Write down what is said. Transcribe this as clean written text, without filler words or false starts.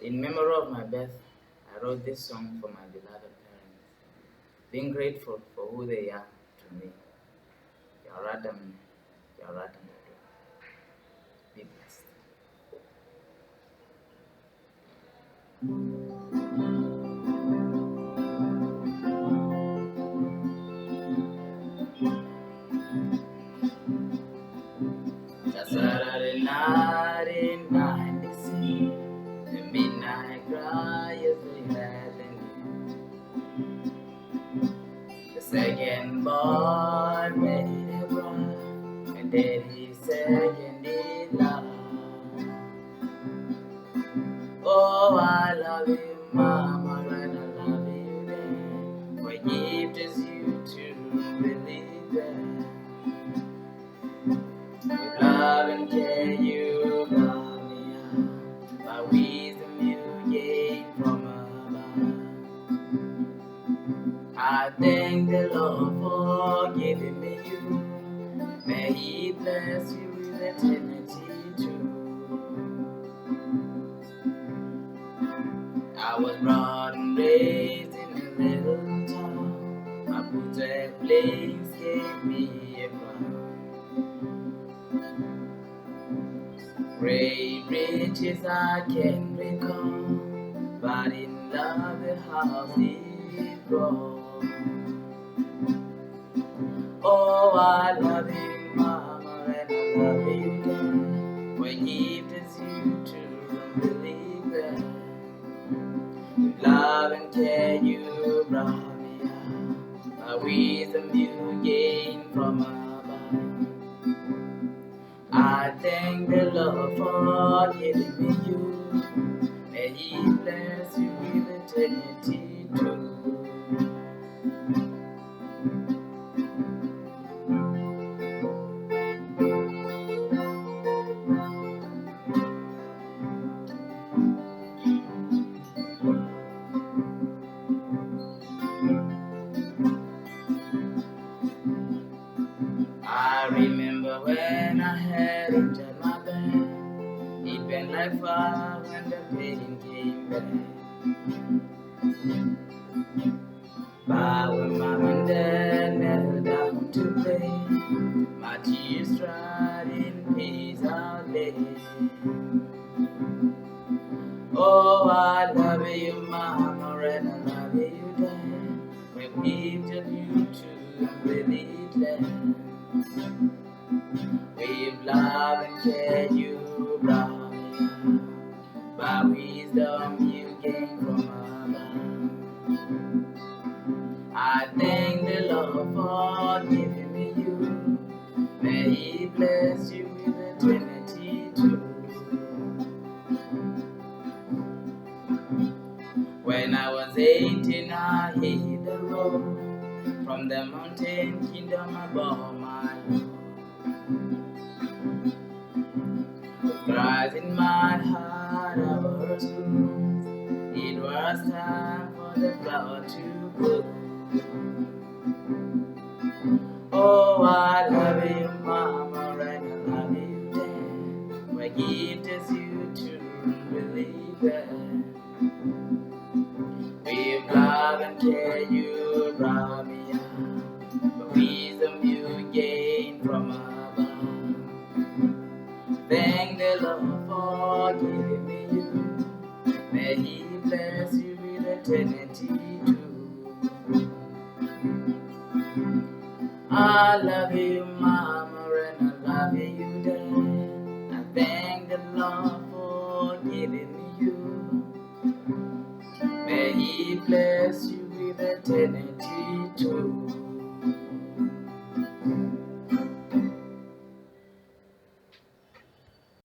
In memory of my birth, I wrote this song for my beloved parents, being grateful for who they are to me. Yaradam, Yaradam. Be blessed. The Saturday night in 96, the midnight cry as they had in you. The second boy made a bride, and daddy second in love. Oh, I love you, Mama, and I love you, Dad. What gift is you to believe that? With love and care you brought me out. By wisdom you gave from above. I thank the Lord for giving me you. May He bless you with eternity too. I was brought and raised in a little town. My boots and blades gave me a crown. Great riches I can recall, but in love the house is grow. Oh, I love you, Mama, and I love you, Dad. What gift is you to believe that? With love and care you brought me out. By wisdom you gained from above. I thank the Lord for giving me you. May He bless you with eternity too. I remember when I had injured my back. It went like fire when the pain came back. But when Mom and Dad knelt down to pray, my tears dried in peace I lay. Oh, I love you, Mama, and I love you, Dad. When we tell you to really glad. With love and care you brought me out. By wisdom you came from above. I thank the Lord for giving me you. May He bless you with eternity too. When I was 18, I hit the road. From the mountain kingdom I bore my load. With cries in my heart, I was bruised. It was time for the flower to bloom. Oh, I love you, Mama, and I love you, Dad. What gift is you to believe that? With love and care you brought me out. The wisdom you gained from above. Thank the Lord for giving me you. May He bless you with eternity too. I love you, Mama, and I love you, Dad. I thank the Lord for giving me you. May He bless you with eternity too.